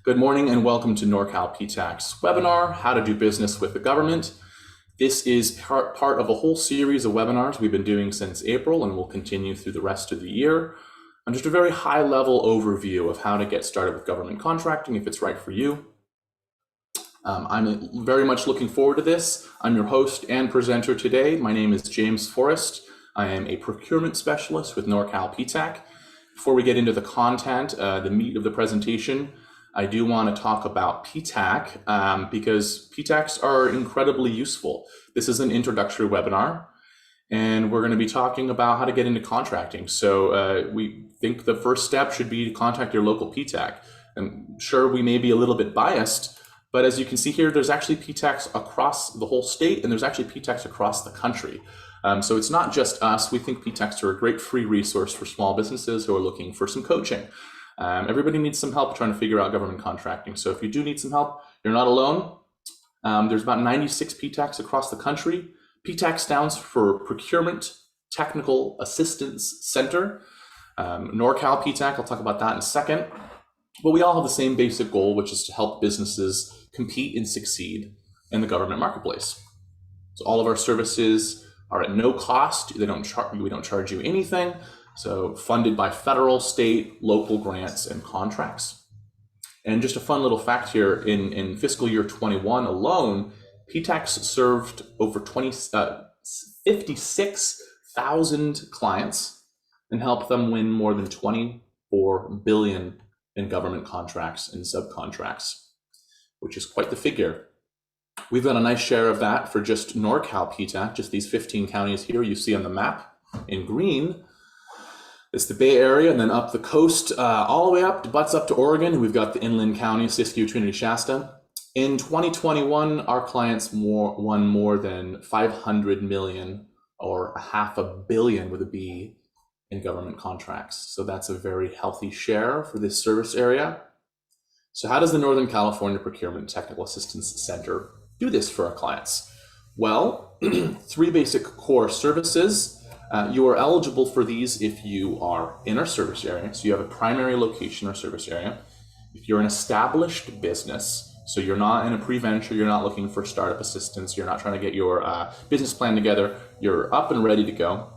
Good morning and welcome to Norcal PTAC's webinar, How to Do Business with the Government. This is part of a whole series of webinars we've been doing since April and will continue through the rest of the year. And just a very high-level overview of how to get started with government contracting if it's right for you. I'm very much looking forward to this. I'm your host and presenter today. My name is James Forrest. I am a procurement specialist with Norcal PTAC. Before we get into the content, the meat of the presentation, I do want to talk about PTAC because PTACs are incredibly useful. This is an introductory webinar, and we're going to be talking about how to get into contracting. So we think the first step should be to contact your local PTAC. And sure, we may be a little bit biased, but as you can see here, there's actually PTACs across the whole state, and there's actually PTACs across the country. So it's not just us. We think PTACs are a great free resource for small businesses who are looking for some coaching. Everybody needs some help trying to figure out government contracting. So if you do need some help, you're not alone. There's about 96 PTACs across the country. PTAC stands for Procurement Technical Assistance Center. Norcal PTAC, I'll talk about that in a second. But we all have the same basic goal, which is to help businesses compete and succeed in the government marketplace. So all of our services are at no cost. We don't charge you anything. So funded by federal, state, local grants and contracts. And just a fun little fact here, in fiscal year 21 alone, PTACs served over 56,000 clients and helped them win more than 24 billion in government contracts and subcontracts, which is quite the figure. We've got a nice share of that for just Norcal PTAC, just these 15 counties here you see on the map in green. It's the Bay Area, and then up the coast, all the way up, butts up to Oregon. We've got the inland counties, Siskiyou, Trinity, Shasta. In 2021, our clients won more than 500 million, or $500 million with a B, in government contracts. So that's a very healthy share for this service area. So how does the Northern California Procurement Technical Assistance Center do this for our clients? Well, three basic core services. You are eligible for these if you are in our service area, so you have a primary location or service area. If you're an established business, so you're not in a pre-venture, you're not looking for startup assistance, you're not trying to get your business plan together, you're up and ready to go,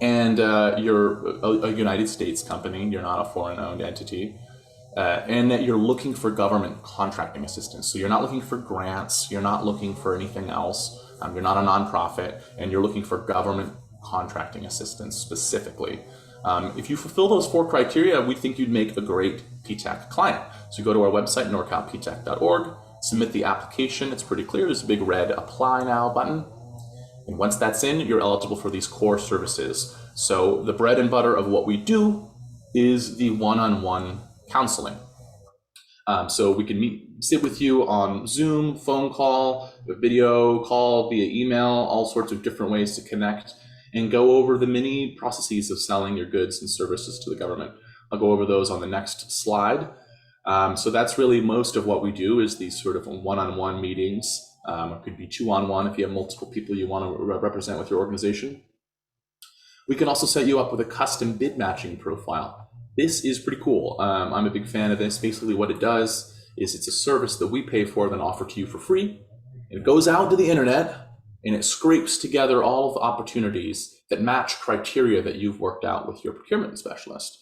and you're a United States company, you're not a foreign-owned entity, and that you're looking for government contracting assistance. So you're not looking for grants, you're not looking for anything else, you're not a nonprofit, and you're looking for government contracting assistance specifically. If you fulfill those four criteria, we think you'd make a great PTAC client. So go to our website, norcalptac.org, submit the application. It's pretty clear. There's a big red Apply Now button. And once that's in, you're eligible for these core services. So the bread and butter of what we do is the one-on-one counseling. So we can sit with you on Zoom, phone call, video call, via email, all sorts of different ways to connect and go over the many processes of selling your goods and services to the government. I'll go over those on the next slide. So that's really most of what we do, is these sort of one-on-one meetings. It could be two-on-one if you have multiple people you want to represent with your organization. We can also set you up with a custom bid matching profile. This is pretty cool. I'm a big fan of this. Basically what it does is it's a service that we pay for and offer to you for free. It goes out to the internet and it scrapes together all of the opportunities that match criteria that you've worked out with your procurement specialist.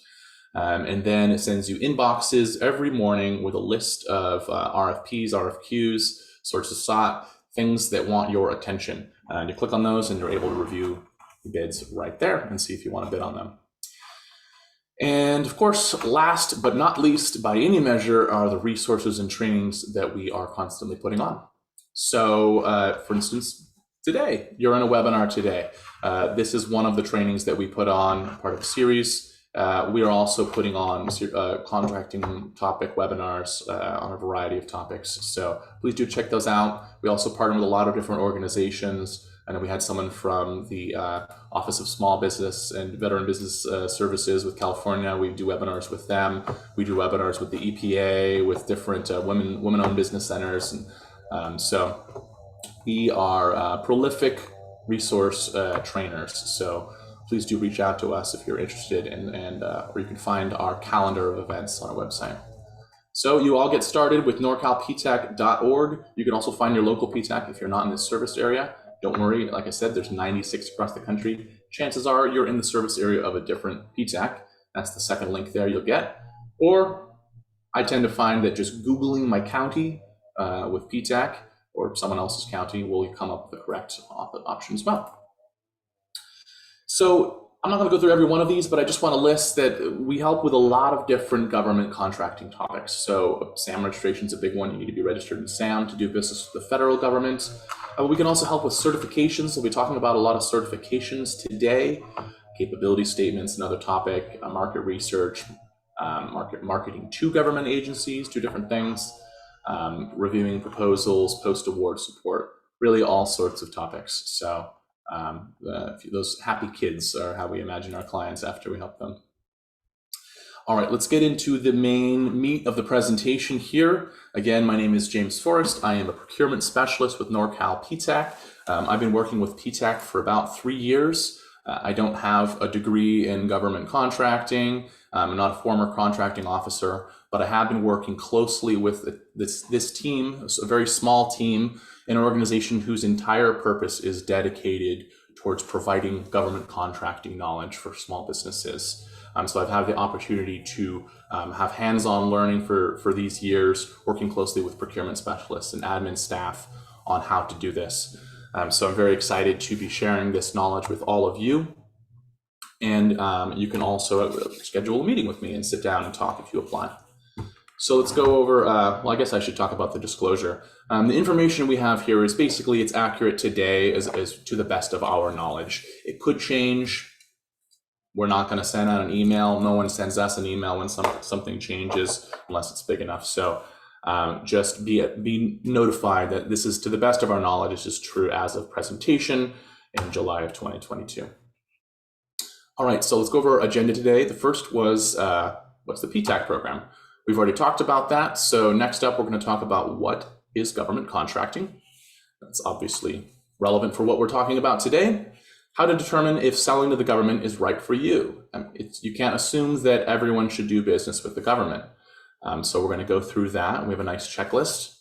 And then it sends you inboxes every morning with a list of RFPs, RFQs, sorts of sought, things that want your attention. And you click on those and you're able to review the bids right there and see if you want to bid on them. And of course, last but not least, by any measure, are the resources and trainings that we are constantly putting on. So for instance, today, you're in a webinar today. This is one of the trainings that we put on, part of a series. We are also putting on contracting topic webinars on a variety of topics. So please do check those out. We also partner with a lot of different organizations. And we had someone from the Office of Small Business and Veteran Business Services with California. We do webinars with them. We do webinars with the EPA, with different women-owned business centers. And so we are prolific resource trainers. So please do reach out to us if you're interested, or you can find our calendar of events on our website. So you all get started with norcalptac.org. You can also find your local PTAC if you're not in this service area. Don't worry, like I said, there's 96 across the country. Chances are you're in the service area of a different PTAC. That's the second link there you'll get. Or I tend to find that just Googling my county with PTAC or someone else's county will come up with the correct option as well. So I'm not going to go through every one of these, but I just want to list that we help with a lot of different government contracting topics. So SAM registration is a big one. You need to be registered in SAM to do business with the federal government. We can also help with certifications. We'll be talking about a lot of certifications today, capability statements, another topic, market research, marketing to government agencies, two different things, reviewing proposals, post-award support, really all sorts of topics. So those happy kids are how we imagine our clients after we help them. All right, let's get into the main meat of the presentation here. Again, my name is James Forrest. I am a procurement specialist with Norcal PTAC. I've been working with PTAC for about 3 years. I don't have a degree in government contracting. I'm not a former contracting officer, but I have been working closely with this team, a very small team, an organization whose entire purpose is dedicated towards providing government contracting knowledge for small businesses. So I've had the opportunity to have hands-on learning for these years, working closely with procurement specialists and admin staff on how to do this. So I'm very excited to be sharing this knowledge with all of you. And you can also schedule a meeting with me and sit down and talk if you apply. So let's go over, well, I guess I should talk about the disclosure. The information we have here is basically, it's accurate today as to the best of our knowledge. It could change. We're not going to send out an email. No one sends us an email when something changes unless it's big enough. So just be notified that this is, to the best of our knowledge, is just true as of presentation in July of 2022. All right, so let's go over our agenda today. The first was what's the PTAC program? We've already talked about that. So next up, we're going to talk about what is government contracting. That's obviously relevant for what we're talking about today. How to determine if selling to the government is right for you. You can't assume that everyone should do business with the government. So we're going to go through that. We have a nice checklist.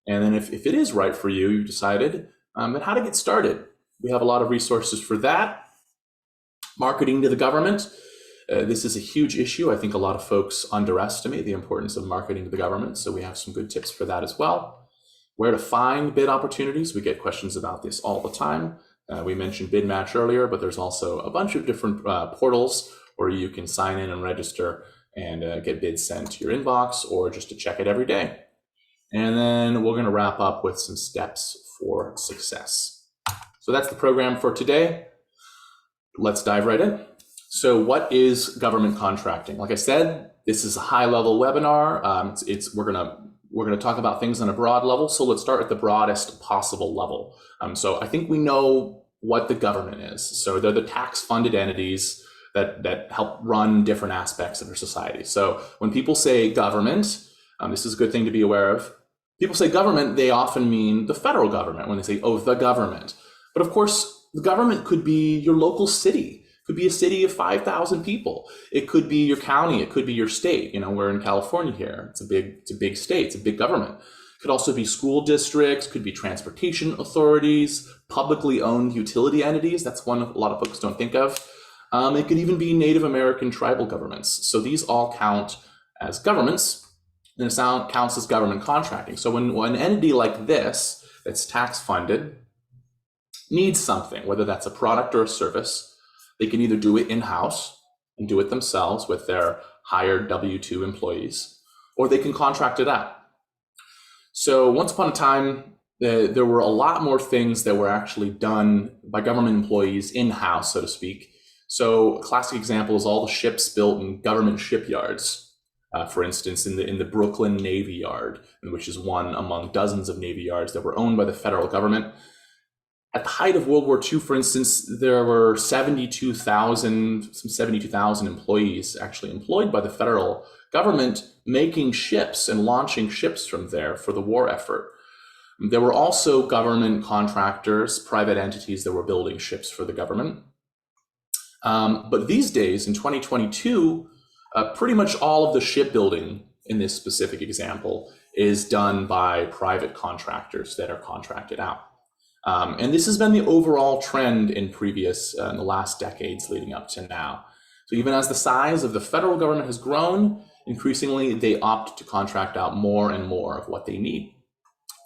And then if it is right for you, you've decided, then how to get started. We have a lot of resources for that. Marketing to the government. This is a huge issue. I think a lot of folks underestimate the importance of marketing to the government. So we have some good tips for that as well. Where to find bid opportunities. We get questions about this all the time. We mentioned Bid Match earlier, but there's also a bunch of different portals where you can sign in and register and get bids sent to your inbox or just to check it every day. And then we're going to wrap up with some steps for success. So that's the program for today. Let's dive right in. So what is government contracting? Like I said, this is a high-level webinar. We're gonna talk about things on a broad level. So let's start at the broadest possible level. So I think we know what the government is. So they're the tax-funded entities that help run different aspects of our society. So when people say government, this is a good thing to be aware of. People say government, they often mean the federal government when they say, oh, the government. But of course, the government could be your local city. Could be a city of 5,000 people. It could be your county. It could be your state. You know, we're in California here. It's a big state. It's a big government. It could also be school districts. Could be transportation authorities, publicly owned utility entities. That's one a lot of folks don't think of. It could even be Native American tribal governments. So these all count as governments, and it counts as government contracting. So when an entity like this, that's tax funded, needs something, whether that's a product or a service, they can either do it in-house and do it themselves with their hired W-2 employees, or they can contract it out. So once upon a time, there were a lot more things that were actually done by government employees in-house, so to speak. So a classic example is all the ships built in government shipyards. For instance, in the Brooklyn Navy Yard, which is one among dozens of Navy yards that were owned by the federal government. At the height of World War II, for instance, there were 72,000 employees actually employed by the federal government making ships and launching ships from there for the war effort. There were also government contractors, private entities that were building ships for the government. But these days, in 2022, pretty much all of the shipbuilding in this specific example is done by private contractors that are contracted out. And this has been the overall trend in the last decades leading up to now. So even as the size of the federal government has grown, increasingly they opt to contract out more and more of what they need.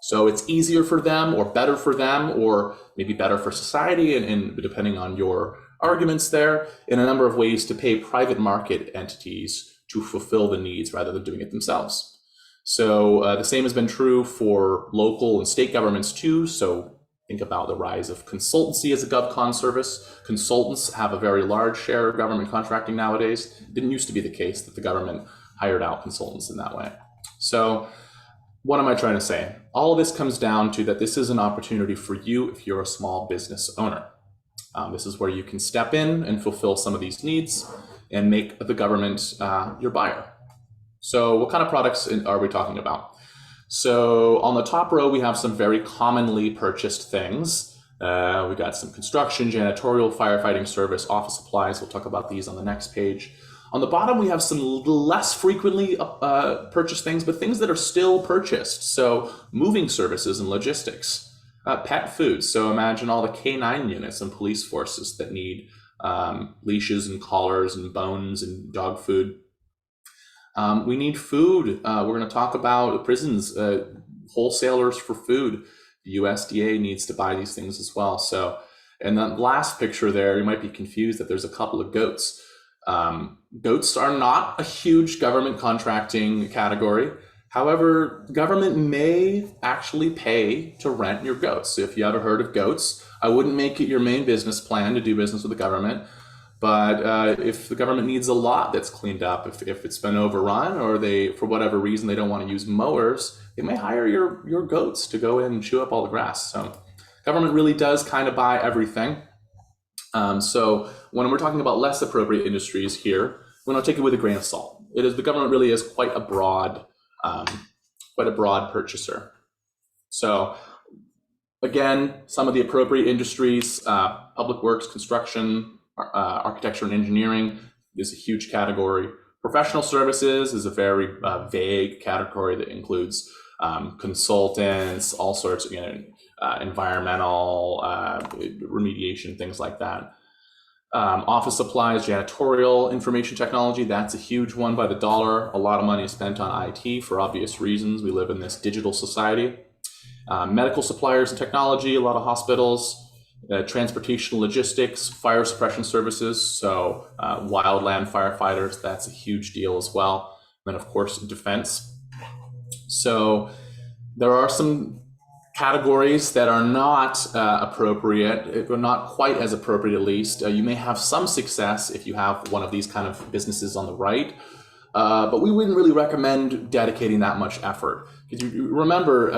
So it's easier for them, or better for them, or maybe better for society, and depending on your arguments there, in a number of ways to pay private market entities to fulfill the needs rather than doing it themselves. So the same has been true for local and state governments too. So think about the rise of consultancy as a GovCon service. Consultants have a very large share of government contracting nowadays. It didn't used to be the case that the government hired out consultants in that way. So what am I trying to say? All of this comes down to that this is an opportunity for you if you're a small business owner. This is where you can step in and fulfill some of these needs and make the government your buyer. So what kind of products are we talking about? So on the top row, we have some very commonly purchased things. We got some construction, janitorial, firefighting service, office supplies. We'll talk about these on the next page. On the bottom, we have some less frequently purchased things, but things that are still purchased. So moving services and logistics. Pet food. So imagine all the K9 units and police forces that need leashes and collars and bones and dog food. We need food. We're going to talk about prisons, wholesalers for food. The USDA needs to buy these things as well. So, and the last picture there, you might be confused that there's a couple of goats. Goats are not a huge government contracting category. However, government may actually pay to rent your goats. So if you ever heard of goats, I wouldn't make it your main business plan to do business with the government. But if the government needs a lot that's cleaned up, if it's been overrun, or they, for whatever reason, they don't want to use mowers, they may hire your goats to go in and chew up all the grass. So government really does kind of buy everything. So when we're talking about less appropriate industries here, we don't take it with a grain of salt. The government really is quite a broad purchaser. So again, some of the appropriate industries, public works, construction, architecture and engineering is a huge category. Professional services is a very vague category that includes consultants, all sorts of environmental remediation, things like that. Office supplies, janitorial, information technology, that's a huge one by the dollar. A lot of money is spent on IT for obvious reasons. We live in this digital society. Medical suppliers and technology, a lot of hospitals. Transportation logistics, fire suppression services, so wildland firefighters, that's a huge deal as well. And then of course, defense. So there are some categories that are not appropriate, or not quite as appropriate at least. You may have some success if you have one of these kind of businesses on the right, but we wouldn't really recommend dedicating that much effort. Because you remember,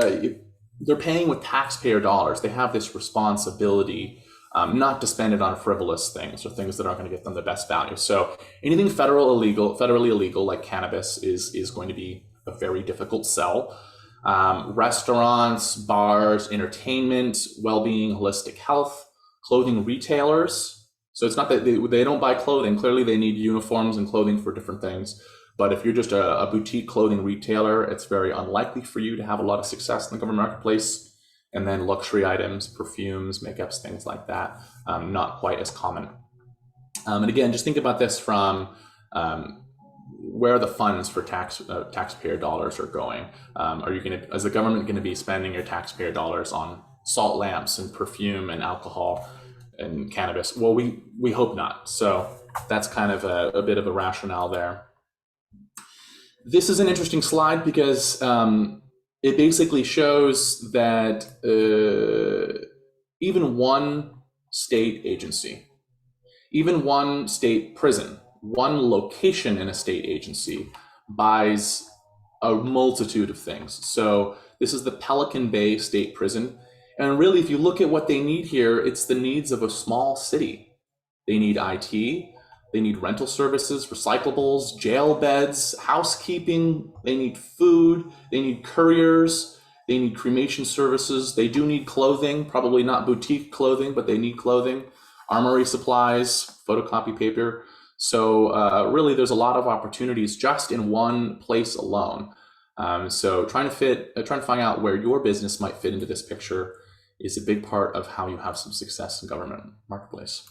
they're paying with taxpayer dollars. They have this responsibility not to spend it on frivolous things or things that aren't going to get them the best value. So anything federally illegal like cannabis is going to be a very difficult sell. Restaurants, bars, entertainment, well-being, holistic health, clothing retailers. So it's not that they don't buy clothing. Clearly they need uniforms and clothing for different things. But if you're just a boutique clothing retailer, it's very unlikely for you to have a lot of success in the government marketplace. And then luxury items, perfumes, makeups, things like that, not quite as common. And again, just think about this from where the funds for taxpayer dollars are going. Are you going to, is the government going to be spending your taxpayer dollars on salt lamps and perfume and alcohol and cannabis? Well, we hope not. So that's kind of a bit of a rationale there. This is an interesting slide because it basically shows that even one state agency, even one state prison, one location in a state agency buys a multitude of things. So this is the Pelican Bay State Prison. And really, if you look at what they need here, it's the needs of a small city. They need IT. They need rental services, recyclables, jail beds, housekeeping. They need food. They need couriers. They need cremation services. They do need clothing, probably not boutique clothing, but they need clothing, armory supplies, photocopy paper. So really, there's a lot of opportunities just in one place alone. So trying to find out where your business might fit into this picture is a big part of how you have some success in government marketplace.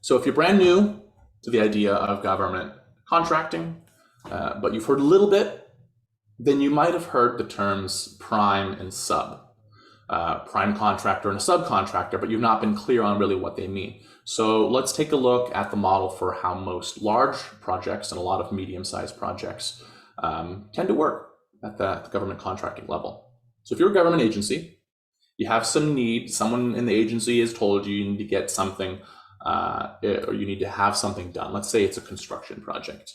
So if you're brand new to the idea of government contracting, but you've heard a little bit, then you might have heard the terms prime and sub. Prime contractor and a subcontractor, but you've not been clear on really what they mean. So let's take a look at the model for how most large projects and a lot of medium-sized projects tend to work at the government contracting level. So if you're a government agency, you have some need, someone in the agency has told you you need to get something or you need to have something done. Let's say it's a construction project.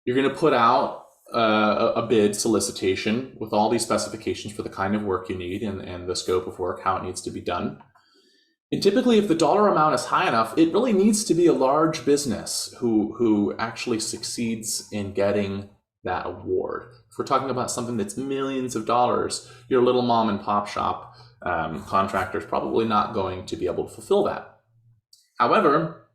You're going to put out a bid solicitation with all these specifications for the kind of work you need and the scope of work, how it needs to be done. And typically, if the dollar amount is high enough, it really needs to be a large business who actually succeeds in getting that award. If we're talking about something that's millions of dollars, your little mom and pop shop contractor is probably not going to be able to fulfill that. However,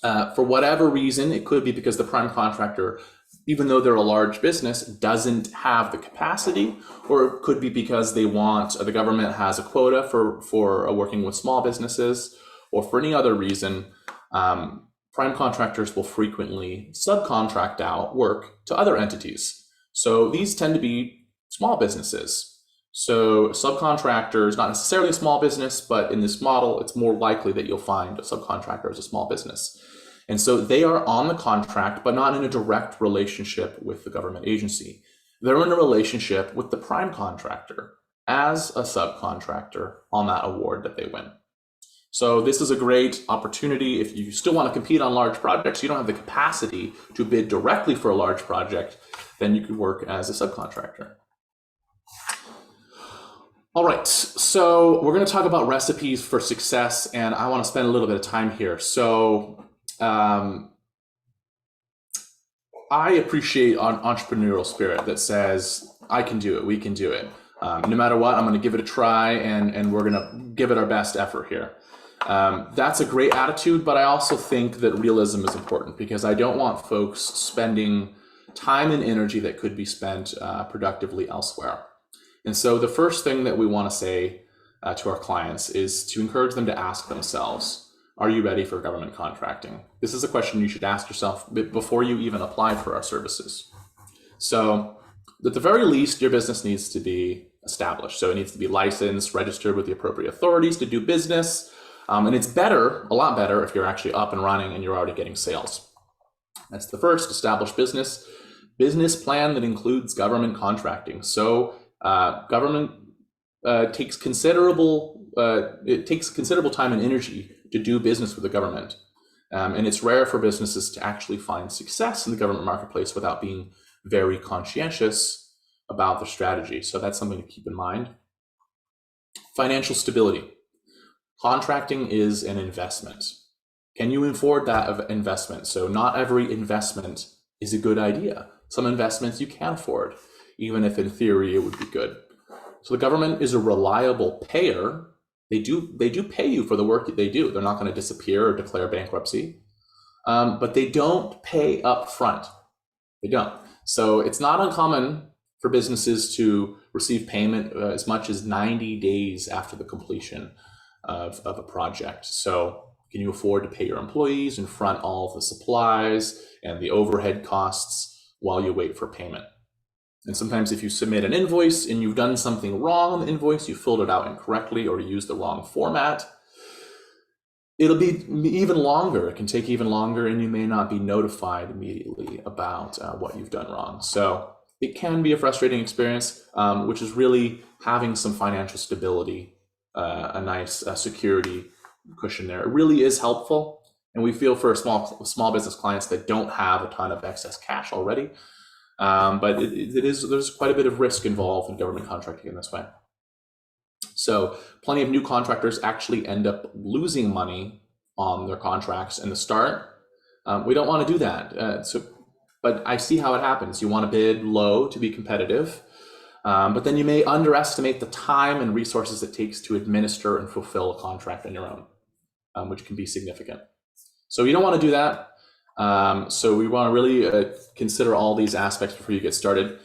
for whatever reason, it could be because the prime contractor, even though they're a large business, doesn't have the capacity, or it could be because the government has a quota for working with small businesses, or for any other reason, prime contractors will frequently subcontract out work to other entities. So these tend to be small businesses. So subcontractors, not necessarily a small business, but in this model, it's more likely that you'll find a subcontractor as a small business. And so they are on the contract, but not in a direct relationship with the government agency. They're in a relationship with the prime contractor as a subcontractor on that award that they win. So this is a great opportunity. If you still want to compete on large projects, you don't have the capacity to bid directly for a large project, then you could work as a subcontractor. All right, so we're going to talk about recipes for success, and I want to spend a little bit of time here. So I appreciate an entrepreneurial spirit that says, I can do it, we can do it. No matter what, I'm going to give it a try, and we're going to give it our best effort here. That's a great attitude, but I also think that realism is important, because I don't want folks spending time and energy that could be spent productively elsewhere. And so the first thing that we want to say to our clients is to encourage them to ask themselves, are you ready for government contracting? This is a question you should ask yourself before you even apply for our services. So at the very least, your business needs to be established. So it needs to be licensed, registered with the appropriate authorities to do business. And it's better, a lot better, if you're actually up and running and you're already getting sales. That's the first, established business plan that includes government contracting. So government takes considerable time and energy to do business with the government. And it's rare for businesses to actually find success in the government marketplace without being very conscientious about their strategy. So that's something to keep in mind. Financial stability. Contracting is an investment. Can you afford that investment? So not every investment is a good idea. Some investments you can afford, even if in theory it would be good. So the government is a reliable payer. They do pay you for the work that they do. They're not going to disappear or declare bankruptcy, but they don't pay up front. They don't. So it's not uncommon for businesses to receive payment as much as 90 days after the completion of a project. So can you afford to pay your employees and front all of the supplies and the overhead costs while you wait for payment? And sometimes if you submit an invoice and you've done something wrong on the invoice, you filled it out incorrectly or used the wrong format, it'll be even longer. It can take even longer, and you may not be notified immediately about what you've done wrong. So it can be a frustrating experience, which is really having some financial stability, a nice security cushion there. It really is helpful. And we feel for small business clients that don't have a ton of excess cash already. But there's quite a bit of risk involved in government contracting in this way. So plenty of new contractors actually end up losing money on their contracts in the start. We don't want to do that. But I see how it happens. You want to bid low to be competitive, but then you may underestimate the time and resources it takes to administer and fulfill a contract on your own, which can be significant. So you don't want to do that. So we want to really consider all these aspects before you get started.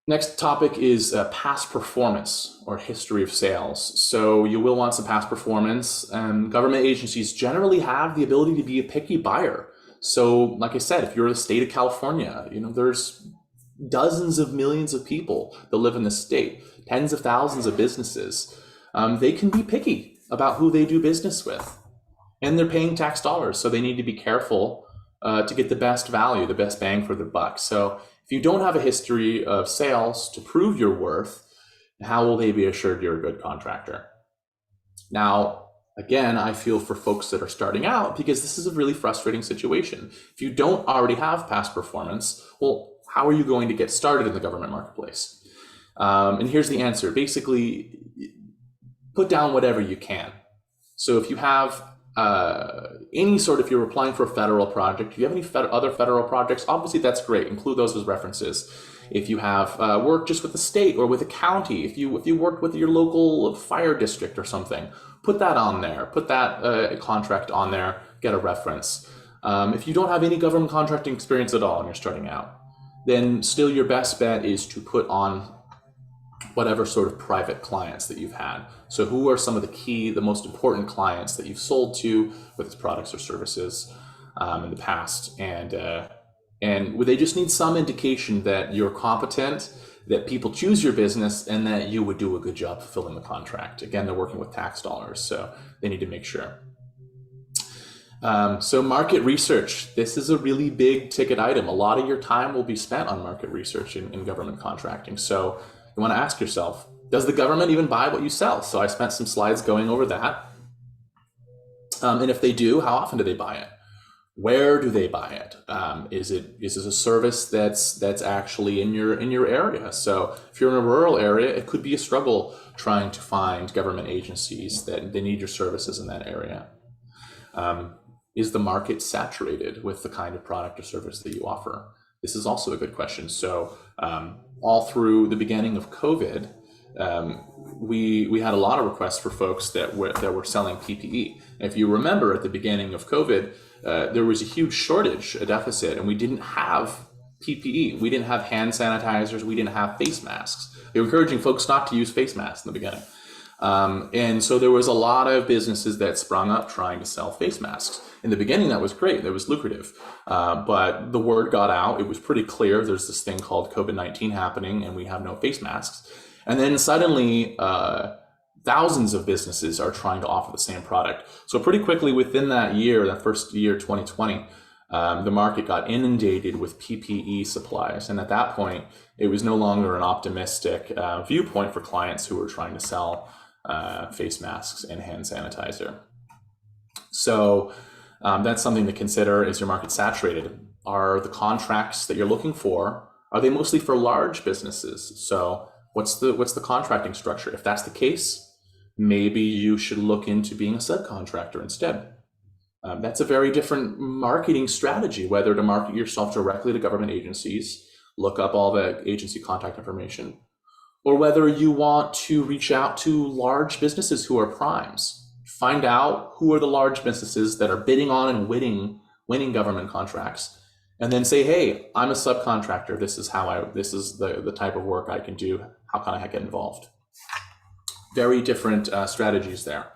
Next topic is past performance or history of sales. So you will want some past performance. Government agencies generally have the ability to be a picky buyer. So like I said, if you're the state of California, there's dozens of millions of people that live in the state, tens of thousands of businesses. They can be picky about who they do business with. And they're paying tax dollars, so they need to be careful to get the best value, the best bang for their buck. So if you don't have a history of sales to prove your worth, how will they be assured you're a good contractor? Now, again, I feel for folks that are starting out because this is a really frustrating situation. If you don't already have past performance, well, how are you going to get started in the government marketplace? And here's the answer. Basically, put down whatever you can. So if you have if you're applying for a federal project, if you have any other federal projects, obviously that's great. Include those as references. If you have worked just with the state or with a county, if you worked with your local fire district or something, put that on there. Put that contract on there. Get a reference. If you don't have any government contracting experience at all and you're starting out, then still your best bet is to put on whatever sort of private clients that you've had. So who are some of the most important clients that you've sold to with products or services in the past? And they just need some indication that you're competent, that people choose your business, and that you would do a good job fulfilling the contract. Again, they're working with tax dollars, so they need to make sure. So market research, this is a really big ticket item. A lot of your time will be spent on market research in government contracting. So you want to ask yourself, does the government even buy what you sell? So I spent some slides going over that. And if they do, how often do they buy it? Where do they buy it? Is it a service that's actually in your area? So if you're in a rural area, it could be a struggle trying to find government agencies that they need your services in that area. Is the market saturated with the kind of product or service that you offer? This is also a good question. So all through the beginning of COVID, we had a lot of requests for folks that were selling PPE. If you remember, at the beginning of COVID, there was a huge shortage, a deficit, and we didn't have PPE. We didn't have hand sanitizers. We didn't have face masks. They were encouraging folks not to use face masks in the beginning. And so there was a lot of businesses that sprung up trying to sell face masks. In the beginning, that was great. That was lucrative. But the word got out. It was pretty clear there's this thing called COVID-19 happening and we have no face masks. And then suddenly, thousands of businesses are trying to offer the same product. So pretty quickly within that year, that first year, 2020, the market got inundated with PPE supplies. And at that point, it was no longer an optimistic viewpoint for clients who were trying to sell face masks and hand sanitizer. So that's something to consider. Is your market saturated? Are the contracts that you're looking for, are they mostly for large businesses? So what's the contracting structure? If that's the case, maybe you should look into being a subcontractor instead. That's a very different marketing strategy, whether to market yourself directly to government agencies, look up all the agency contact information, or whether you want to reach out to large businesses who are primes. Find out who are the large businesses that are bidding on and winning government contracts, and then say, hey, I'm a subcontractor. This is the type of work I can do. How can I get involved? Very different strategies there.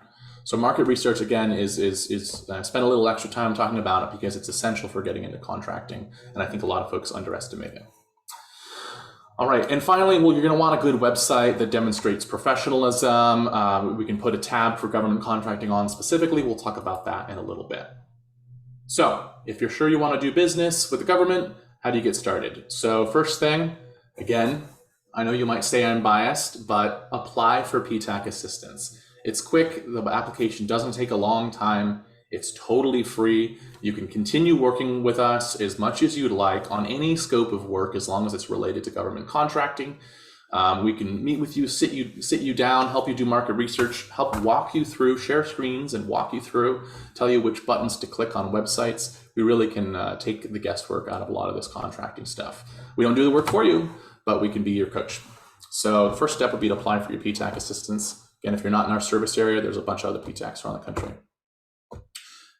So market research, again, is spend a little extra time talking about it because it's essential for getting into contracting, and I think a lot of folks underestimate it. All right, and finally, well, you're going to want a good website that demonstrates professionalism. We can put a tab for government contracting on specifically. We'll talk about that in a little bit. So if you're sure you want to do business with the government, how do you get started? So first thing, again, I know you might say I'm biased, but apply for PTAC assistance. It's quick. The application doesn't take a long time. It's totally free. You can continue working with us as much as you'd like on any scope of work as long as it's related to government contracting. We can meet with you, sit you down, help you do market research, help walk you through, share screens and walk you through, tell you which buttons to click on websites. We really can take the guesswork out of a lot of this contracting stuff. We don't do the work for you, but we can be your coach. So the first step would be to apply for your PTAC assistance. Again, if you're not in our service area, there's a bunch of other PTACs around the country.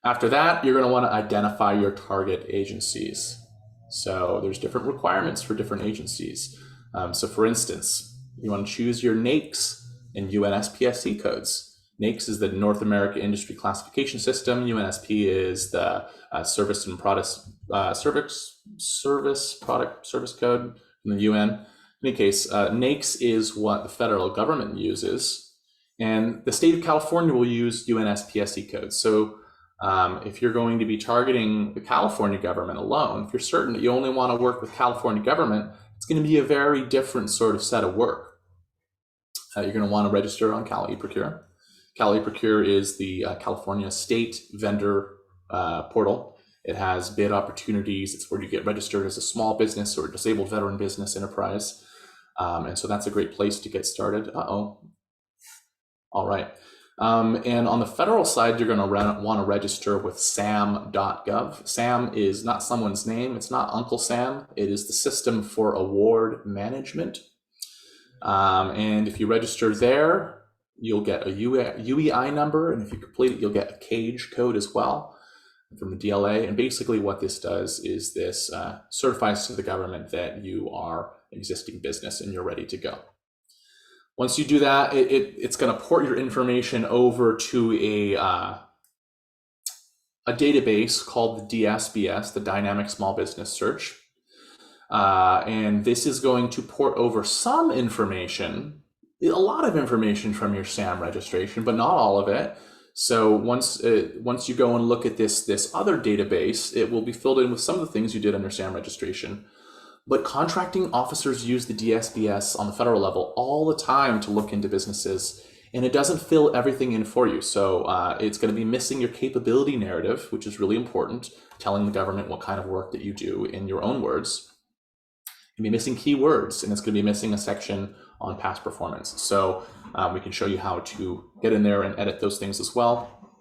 After that, you're going to want to identify your target agencies. So there's different requirements for different agencies. So for instance, you want to choose your NAICS and UNSPSC codes. NAICS is the North America Industry Classification System. UNSP is the Service Product Code from the UN. In any case, NAICS is what the federal government uses, and the state of California will use UNSPSC codes. So if you're going to be targeting the California government alone, if you're certain that you only want to work with California government, it's going to be a very different sort of set of work. You're going to want to register on Cal eProcure. Cal eProcure is the California state vendor portal. It has bid opportunities. It's where you get registered as a small business or disabled veteran business enterprise. And so that's a great place to get started. All right. And on the federal side, you're going to want to register with sam.gov. SAM is not someone's name. It's not Uncle Sam. It is the System for Award Management. And if you register there, you'll get a UEI number. And if you complete it, you'll get a CAGE code as well from the DLA. And basically what this does is this certifies to the government that you are an existing business and you're ready to go. Once you do that, it's going to port your information over to a database called the DSBS, the Dynamic Small Business Search. And this is going to port over some information, a lot of information from your SAM registration, but not all of it. So once you go and look at this other database, it will be filled in with some of the things you did under SAM registration. But contracting officers use the DSBS on the federal level all the time to look into businesses, and it doesn't fill everything in for you. So it's going to be missing your capability narrative, which is really important, telling the government what kind of work that you do in your own words. You'll be missing keywords, and it's going to be missing a section on past performance. So we can show you how to get in there and edit those things as well.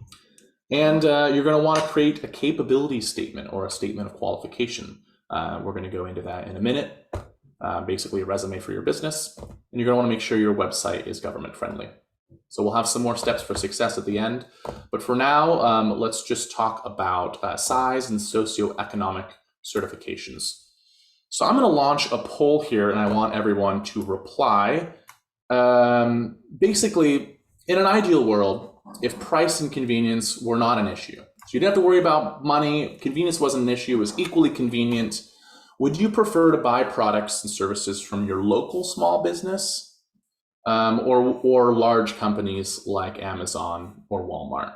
And you're going to want to create a capability statement or a statement of qualification. We're going to go into that in a minute, basically a resume for your business. And you're going to want to make sure your website is government friendly. So we'll have some more steps for success at the end. But for now, let's just talk about size and socioeconomic certifications. So I'm going to launch a poll here, and I want everyone to reply. Basically, in an ideal world, if price and convenience were not an issue, so you didn't have to worry about money, convenience wasn't an issue, it was equally convenient, would you prefer to buy products and services from your local small business or large companies like Amazon or Walmart?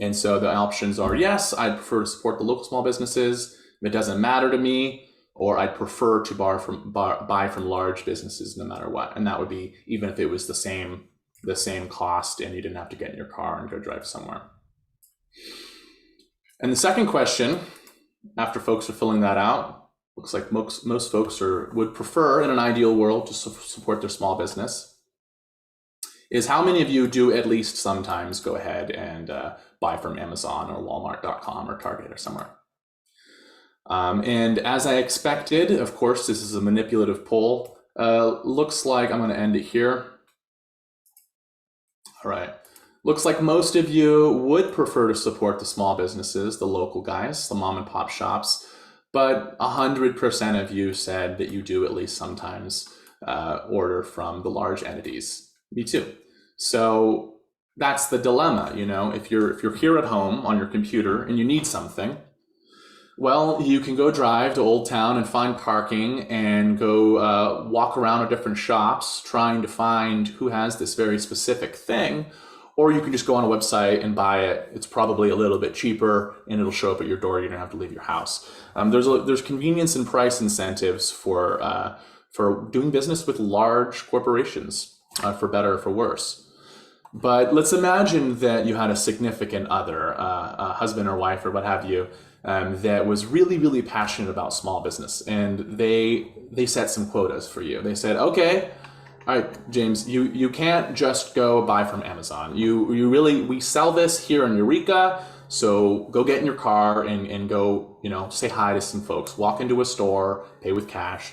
And so the options are, yes, I'd prefer to support the local small businesses. It doesn't matter to me. Or I'd prefer to buy from large businesses no matter what. And that would be even if it was the same cost and you didn't have to get in your car and go drive somewhere. And the second question, after folks are filling that out, looks like most folks would prefer in an ideal world to support their small business, is how many of you do at least sometimes go ahead and buy from Amazon or Walmart.com or Target or somewhere. And as I expected, of course, this is a manipulative poll. Looks like I'm going to end it here. All right. Looks like most of you would prefer to support the small businesses, the local guys, the mom and pop shops, but 100% of you said that you do at least sometimes order from the large entities. Me too. So that's the dilemma, you know, if you're here at home on your computer and you need something, well, you can go drive to Old Town and find parking and go walk around to different shops trying to find who has this very specific thing, or you can just go on a website and buy it. It's probably a little bit cheaper and it'll show up at your door. You don't have to leave your house. There's convenience and price incentives for doing business with large corporations, for better or for worse. But let's imagine that you had a significant other, a husband or wife or what have you, that was really, really passionate about small business, and they set some quotas for you. They said, okay, all right, James, you can't just go buy from Amazon. We sell this here in Eureka, so go get in your car and go, say hi to some folks, walk into a store, pay with cash,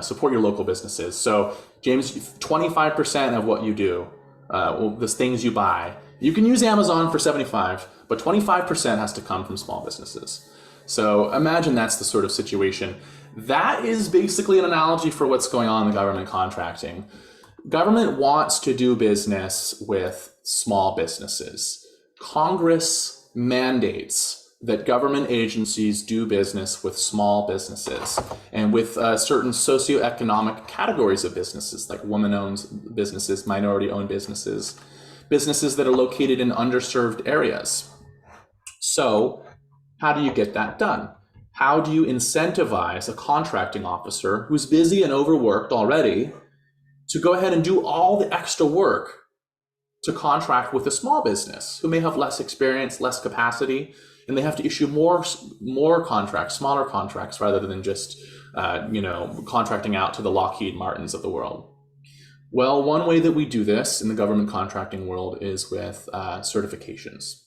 support your local businesses. So James, 25% of what you do, the things you buy, You can use Amazon for 75, but 25% has to come from small businesses. So imagine that's the sort of situation. That is basically an analogy for what's going on in government contracting. Government wants to do business with small businesses. Congress mandates that government agencies do business with small businesses and with certain socioeconomic categories of businesses, like woman-owned businesses, minority-owned businesses, businesses that are located in underserved areas. So how do you get that done? How do you incentivize a contracting officer who's busy and overworked already to go ahead and do all the extra work to contract with a small business who may have less experience, less capacity, and they have to issue more contracts, smaller contracts, rather than just contracting out to the Lockheed Martins of the world? Well, one way that we do this in the government contracting world is with certifications.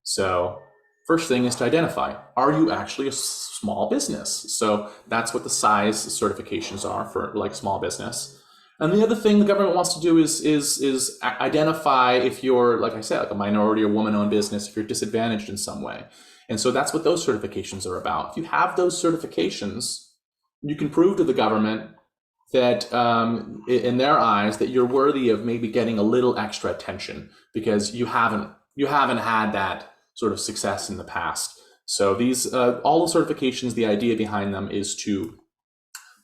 So first thing is to identify, are you actually a small business? So that's what the size certifications are for like small business. And the other thing the government wants to do is identify if you're, like I said, like a minority or woman-owned business, if you're disadvantaged in some way. And so that's what those certifications are about. If you have those certifications, you can prove to the government that in their eyes that you're worthy of maybe getting a little extra attention because you haven't had that sort of success in the past. So these all the certifications, the idea behind them is to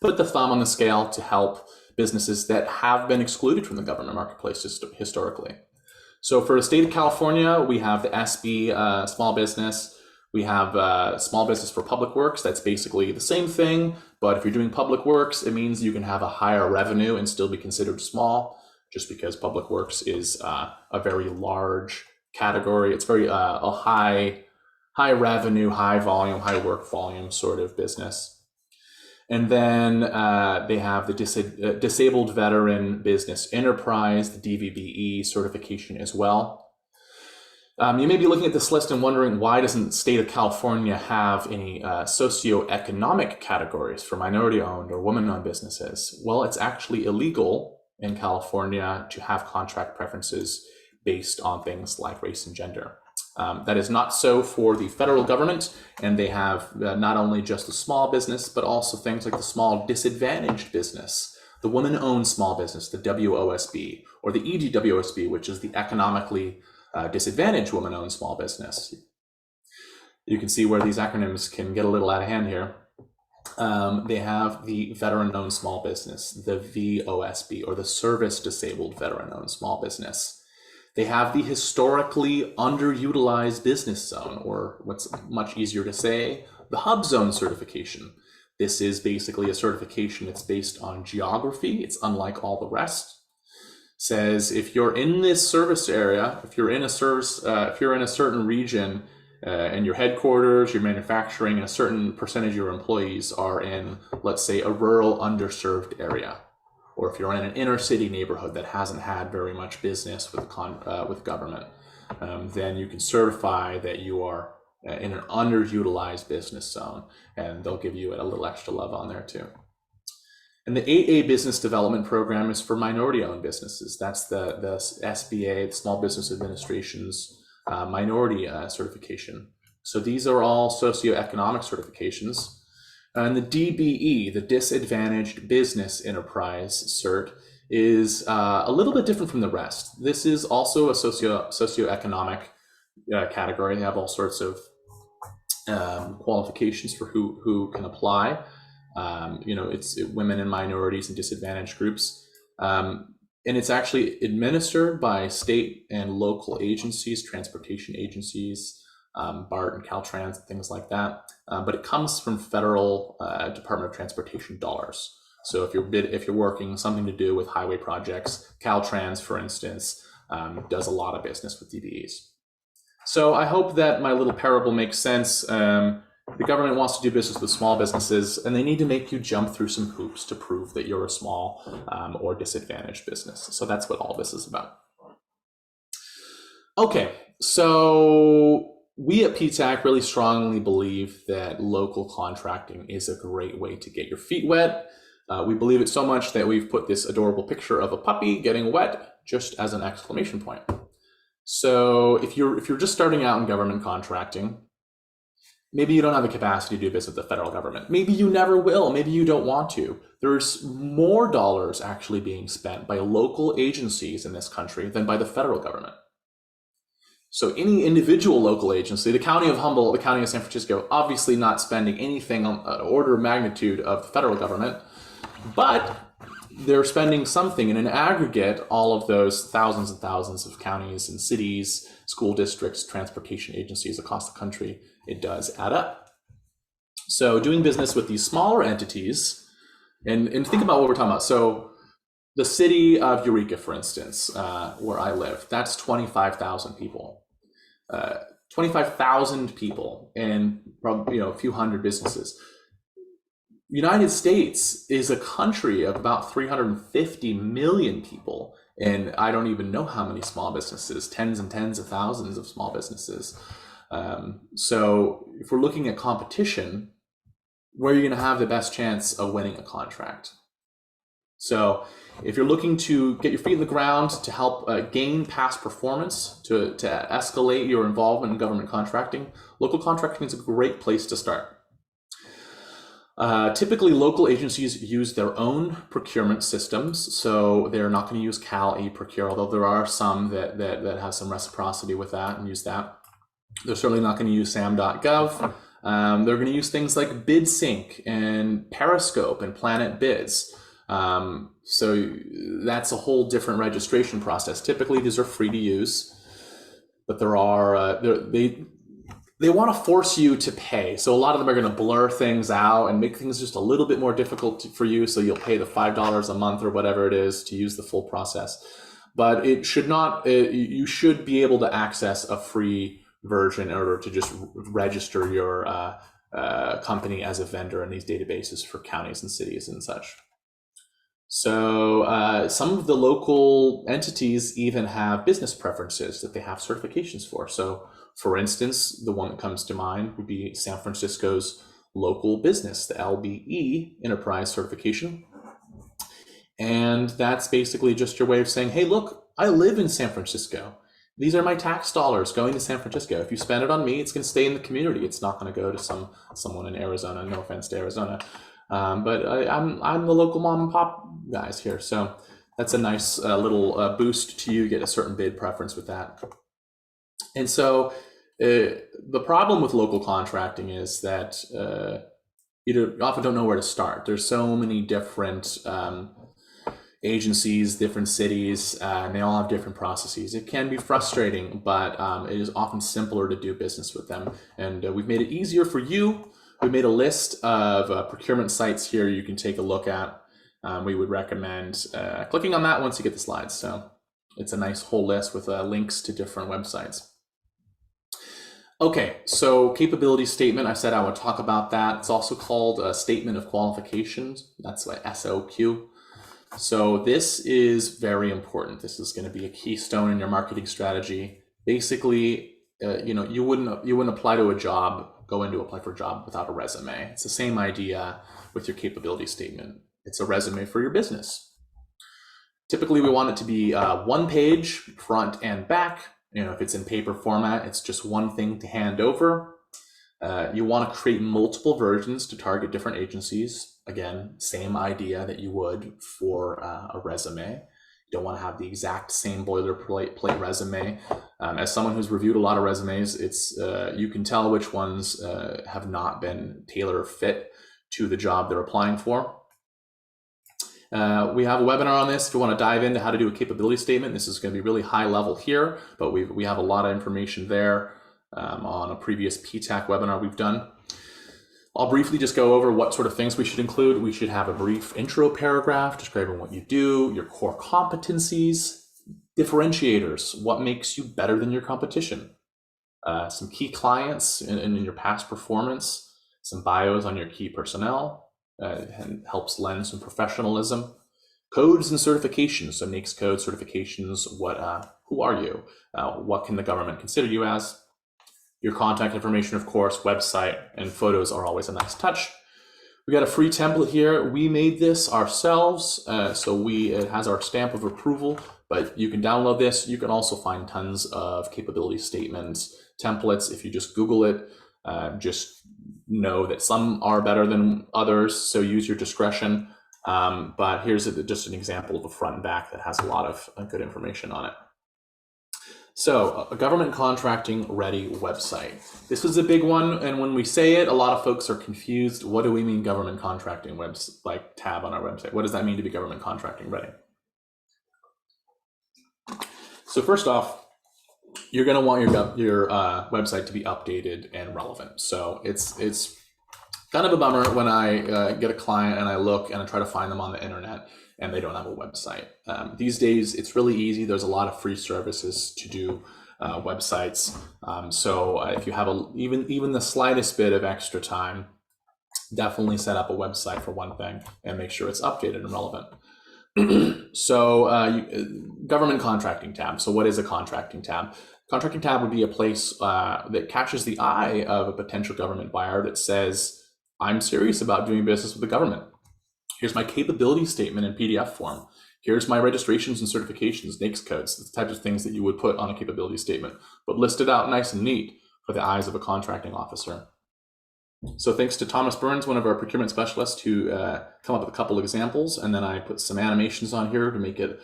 put the thumb on the scale to help businesses that have been excluded from the government marketplace historically. So for the state of California, we have the SB small business. We have small business for public works. That's basically the same thing, but if you're doing public works, it means you can have a higher revenue and still be considered small, just because public works is a very large category. It's very a high revenue, high volume, high work volume sort of business. And then they have the Disabled Veteran Business Enterprise, the DVBE certification as well. You may be looking at this list and wondering, why doesn't the state of California have any socioeconomic categories for minority-owned or women-owned businesses? Well, it's actually illegal in California to have contract preferences based on things like race and gender. That is not so for the federal government, and they have not only just the small business, but also things like the small disadvantaged business, the woman-owned small business, the WOSB, or the EDWOSB, which is the economically disadvantaged woman-owned small business. You can see where these acronyms can get a little out of hand here. They have the veteran-owned small business, the VOSB, or the service disabled veteran-owned small business. They have the historically underutilized business zone, or what's much easier to say, the hub zone certification. This is basically a certification that's based on geography. It's unlike all the rest. Says if you're in this service area, if you're in a certain region, and your headquarters, your manufacturing, and a certain percentage of your employees are in, let's say, a rural underserved area, or if you're in an inner city neighborhood that hasn't had very much business with government, then you can certify that you are in an underutilized business zone, and they'll give you a little extra love on there too. And the 8A Business Development Program is for minority-owned businesses. That's the SBA, the Small Business Administration's minority certification. So these are all socioeconomic certifications. And the DBE, the Disadvantaged Business Enterprise cert, is a little bit different from the rest. This is also a socioeconomic category. They have all sorts of qualifications for who can apply. It's women and minorities and disadvantaged groups. And it's actually administered by state and local agencies, transportation agencies, BART and Caltrans, things like that. But it comes from federal Department of Transportation dollars. So if you're working something to do with highway projects, Caltrans, for instance, does a lot of business with DBEs. So I hope that my little parable makes sense. The government wants to do business with small businesses, and they need to make you jump through some hoops to prove that you're a small or disadvantaged business. So that's what all this is about. Okay, so we at PTAC really strongly believe that local contracting is a great way to get your feet wet. We believe it so much that we've put this adorable picture of a puppy getting wet just as an exclamation point. So if you're just starting out in government contracting, maybe you don't have the capacity to do business with the federal government. Maybe you never will. Maybe you don't want to. There's more dollars actually being spent by local agencies in this country than by the federal government. So any individual local agency, the county of Humboldt, the county of San Francisco, obviously not spending anything on an order of magnitude of the federal government, but they're spending something. And in aggregate, all of those thousands and thousands of counties and cities, school districts, transportation agencies across the country, it does add up. So doing business with these smaller entities, and think about what we're talking about. So the city of Eureka, for instance, where I live, that's 25,000 people. 25,000 people and probably a few hundred businesses. United States is a country of about 350 million people, and I don't even know how many small businesses, tens and tens of thousands of small businesses. So if we're looking at competition, where are you going to have the best chance of winning a contract? So if you're looking to get your feet in the ground to help gain past performance, to escalate your involvement in government contracting, local contracting is a great place to start. Typically, local agencies use their own procurement systems, so they're not going to use Cal e-Procure, although there are some that have some reciprocity with that and use that. They're certainly not going to use sam.gov. They're going to use things like BidSync and Periscope and Planet Bids. So that's a whole different registration process. Typically, these are free to use, but there are they want to force you to pay. So a lot of them are going to blur things out and make things just a little bit more difficult for you. So you'll pay the $5 a month or whatever it is to use the full process. But it should not. You should be able to access a free version in order to just register your company as a vendor in these databases for counties and cities and such. So some of the local entities even have business preferences that they have certifications for. So for instance, the one that comes to mind would be San Francisco's local business, the LBE Enterprise Certification. And that's basically just your way of saying, hey, look, I live in San Francisco. These are my tax dollars going to San Francisco. If you spend it on me, it's going to stay in the community. It's not going to go to someone in Arizona. No offense to Arizona. But I'm the local mom and pop guys here. So that's a nice little boost to you, get a certain bid preference with that. And so the problem with local contracting is that you often don't know where to start. There's so many different agencies, different cities, and they all have different processes. It can be frustrating, but it is often simpler to do business with them. And we've made it easier for you. We made a list of procurement sites here you can take a look at. We would recommend clicking on that once you get the slides. So it's a nice whole list with links to different websites. Okay, so capability statement, I said I would talk about that. It's also called a statement of qualifications. That's like SOQ. So this is very important. This is going to be a keystone in your marketing strategy. Basically, you wouldn't apply to a job, go in to apply for a job without a resume. It's the same idea with your capability statement. It's a resume for your business. Typically, we want it to be one page, front and back. If it's in paper format, it's just one thing to hand over. You want to create multiple versions to target different agencies. Again, same idea that you would for a resume. You don't want to have the exact same boilerplate resume. As someone who's reviewed a lot of resumes, it's you can tell which ones have not been tailor fit to the job they're applying for. We have a webinar on this if you want to dive into how to do a capability statement. This is going to be really high level here, but we have a lot of information there on a previous PTAC webinar we've done. I'll briefly just go over what sort of things we should include. We should have a brief intro paragraph describing what you do, your core competencies, differentiators, what makes you better than your competition, some key clients in your past performance, some bios on your key personnel, and helps lend some professionalism. Codes and certifications, so NAICS code certifications, who are you? What can the government consider you as? Your contact information, of course, website, and photos are always a nice touch. We got a free template here. We made this ourselves, so it has our stamp of approval, but you can download this. You can also find tons of capability statements, templates. If you just Google it, just know that some are better than others, so use your discretion. But here's just an example of a front and back that has a lot of good information on it. So, a government contracting ready website. This is a big one, and when we say it, a lot of folks are confused. What do we mean government contracting tab on our website? What does that mean to be government contracting ready? So first off, you're going to want your website to be updated and relevant. So it's kind of a bummer when I get a client and I look and I try to find them on the internet and they don't have a website. These days, it's really easy. There's a lot of free services to do websites. So if you have even the slightest bit of extra time, definitely set up a website for one thing and make sure it's updated and relevant. So government contracting tab. So what is a contracting tab? Contracting tab would be a place that catches the eye of a potential government buyer that says, I'm serious about doing business with the government. Here's my capability statement in PDF form. Here's my registrations and certifications, NAICS codes, the types of things that you would put on a capability statement, but listed out nice and neat for the eyes of a contracting officer. So thanks to Thomas Burns, one of our procurement specialists, who come up with a couple examples, and then I put some animations on here to make it a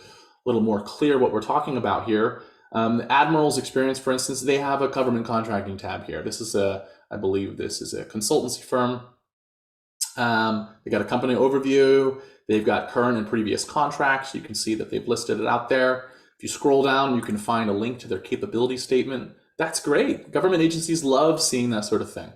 little more clear what we're talking about here. Admiral's Experience, for instance, they have a government contracting tab here. This is I believe this is a consultancy firm. They got a company overview. They've got current and previous contracts. You can see that they've listed it out there. If you scroll down, you can find a link to their capability statement. That's great. Government agencies love seeing that sort of thing.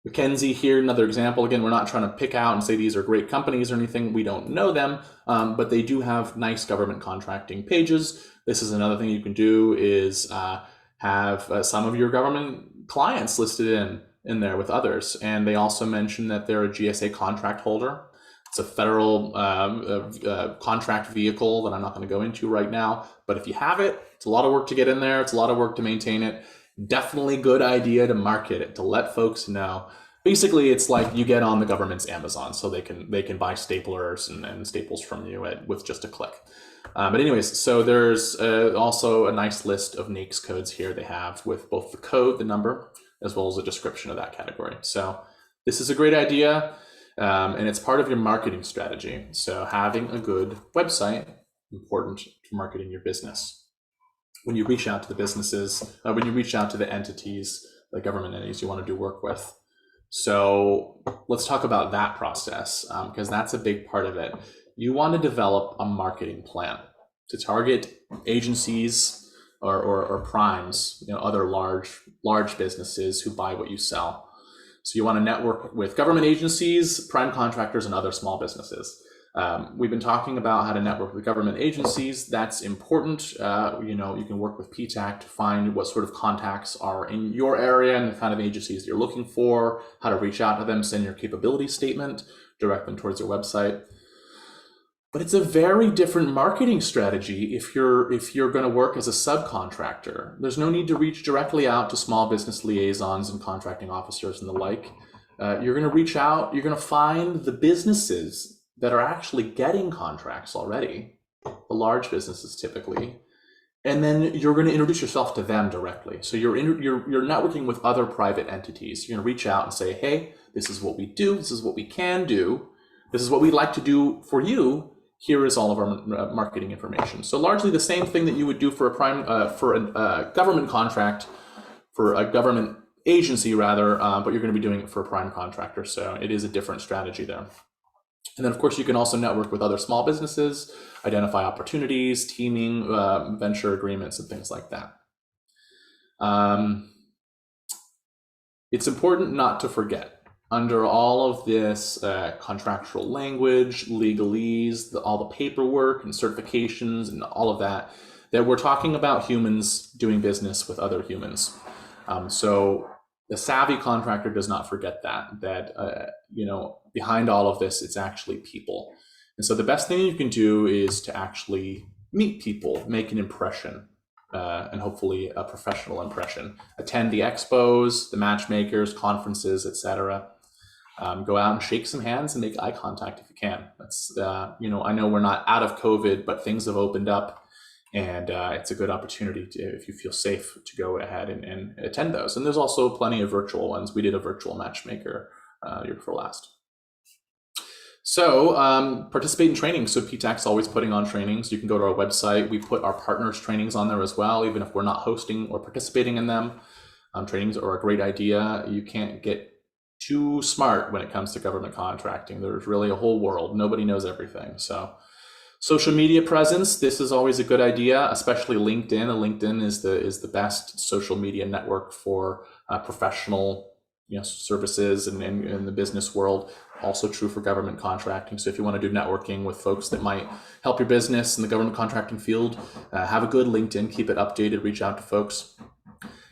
McKinsey here, another example. Again, we're not trying to pick out and say these are great companies or anything. We don't know them, but they do have nice government contracting pages. This is another thing you can do is have some of your government clients listed in there with others. And they also mention that they're a GSA contract holder. It's a federal contract vehicle that I'm not going to go into right now. But if you have it, it's a lot of work to get in there. It's a lot of work to maintain it. Definitely good idea to market it, to let folks know. Basically, it's like you get on the government's Amazon, so they can buy staplers and staples from you with just a click. But anyways, so there's also a nice list of NAICS codes here they have with both the code, the number, as well as a description of that category. So this is a great idea, and it's part of your marketing strategy. So having a good website, important to marketing your business. When you reach out to the businesses, when you reach out to the entities, the government entities you want to do work with. So let's talk about that process, because that's a big part of it. You want to develop a marketing plan to target agencies or primes, other large businesses who buy what you sell. So you want to network with government agencies, prime contractors, and other small businesses. We've been talking about how to network with government agencies. That's important. You can work with PTAC to find what sort of contacts are in your area and the kind of agencies you're looking for, how to reach out to them, send your capability statement, direct them towards your website. But it's a very different marketing strategy if you're going to work as a subcontractor. There's no need to reach directly out to small business liaisons and contracting officers and the like. You're going to reach out, you're going to find the businesses that are actually getting contracts already, the large businesses typically, and then you're going to introduce yourself to them directly. So you're networking with other private entities. You're going to reach out and say, hey, this is what we do, this is what we can do, this is what we'd like to do for you. Here is all of our marketing information. So largely the same thing that you would do for a government contract, for a government agency rather, but you're going to be doing it for a prime contractor. So it is a different strategy there. And then, of course, you can also network with other small businesses, identify opportunities, teaming, venture agreements, and things like that. It's important not to forget, under all of this contractual language, legalese, all the paperwork and certifications and all of that, that we're talking about humans doing business with other humans. So the savvy contractor does not forget that behind all of this, it's actually people. And so the best thing you can do is to actually meet people, make an impression, and hopefully a professional impression. Attend the expos, the matchmakers, conferences, etc. Go out and shake some hands and make eye contact if you can. That's, I know we're not out of COVID, but things have opened up, and it's a good opportunity to, if you feel safe, to go ahead and attend those. And there's also plenty of virtual ones. We did a virtual matchmaker year before last. So participate in trainings. So PTAC's always putting on trainings. You can go to our website. We put our partners' trainings on there as well, even if we're not hosting or participating in them. Trainings are a great idea. You can't get too smart when it comes to government contracting. There's really a whole world. Nobody knows everything. So social media presence, this is always a good idea, especially LinkedIn. LinkedIn is the best social media network for professional services and in the business world. Also true for government contracting. So if you want to do networking with folks that might help your business in the government contracting field, have a good LinkedIn, keep it updated, reach out to folks.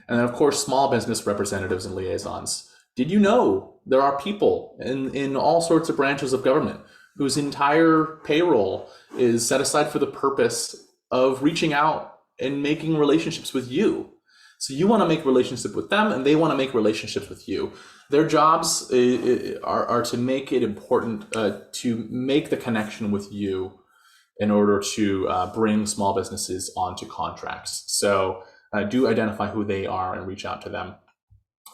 And then of course, small business representatives and liaisons. Did you know there are people in all sorts of branches of government whose entire payroll is set aside for the purpose of reaching out and making relationships with you? So you want to make relationships with them, and they want to make relationships with you. Their jobs are to make it important to make the connection with you in order to bring small businesses onto contracts. So do identify who they are and reach out to them.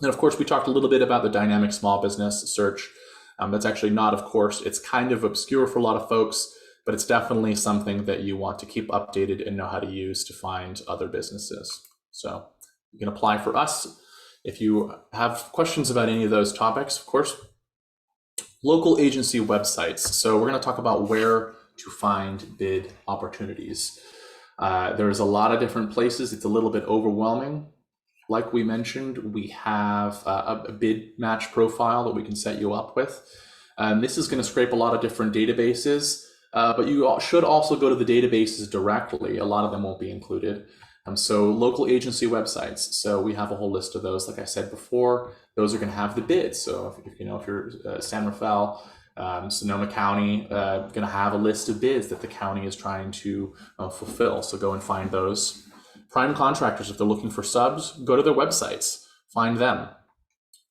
And of course, we talked a little bit about the dynamic small business search. That's actually not, of course, it's kind of obscure for a lot of folks, but it's definitely something that you want to keep updated and know how to use to find other businesses. So you can apply for us. If you have questions about any of those topics, of course, local agency websites. So we're going to talk about where to find bid opportunities. There's a lot of different places. It's a little bit overwhelming. Like we mentioned, we have a bid match profile that we can set you up with. This is going to scrape a lot of different databases, but you should also go to the databases directly. A lot of them won't be included. So local agency websites. So we have a whole list of those. Like I said before, those are going to have the bids. So if you're San Rafael, Sonoma County, going to have a list of bids that the county is trying to fulfill. So go and find those. Prime contractors, if they're looking for subs, go to their websites, find them.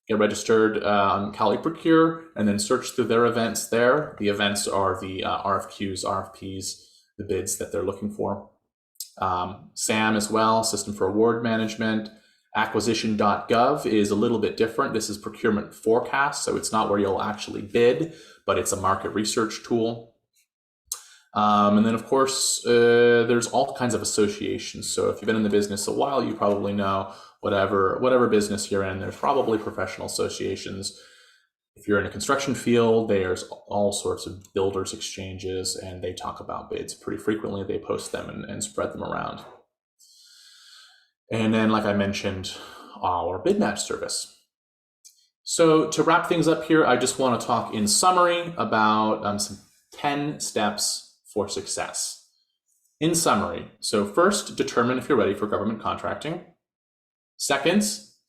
Get registered on Cali Procure, and then search through their events there. The events are the RFQs, RFPs, the bids that they're looking for. SAM as well, System for Award Management. Acquisition.gov is a little bit different. This is procurement forecast, so it's not where you'll actually bid, but it's a market research tool. And then of course, there's all kinds of associations. So if you've been in the business a while, you probably know whatever business you're in, there's probably professional associations. If you're in a construction field, there's all sorts of builders exchanges, and they talk about bids pretty frequently. They post them and spread them around. And then, like I mentioned, our bid match service. So to wrap things up here, I just want to talk in summary about some 10 steps for success. In summary, so first, determine if you're ready for government contracting. Second,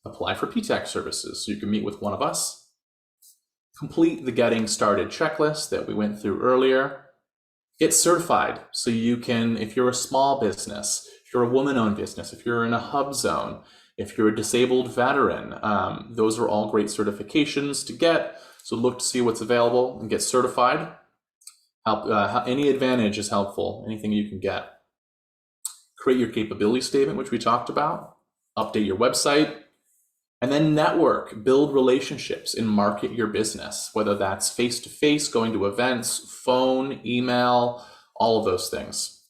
apply for PTAC services so you can meet with one of us. Complete the getting started checklist that we went through earlier. Get certified so you can, if you're a small business, if you're a woman-owned business, if you're in a hub zone, if you're a disabled veteran, those are all great certifications to get. So look to see what's available and get certified. Any advantage is helpful, anything you can get. Create your capability statement, which we talked about. Update your website. And then network, build relationships, and market your business, whether that's face-to-face, going to events, phone, email, all of those things.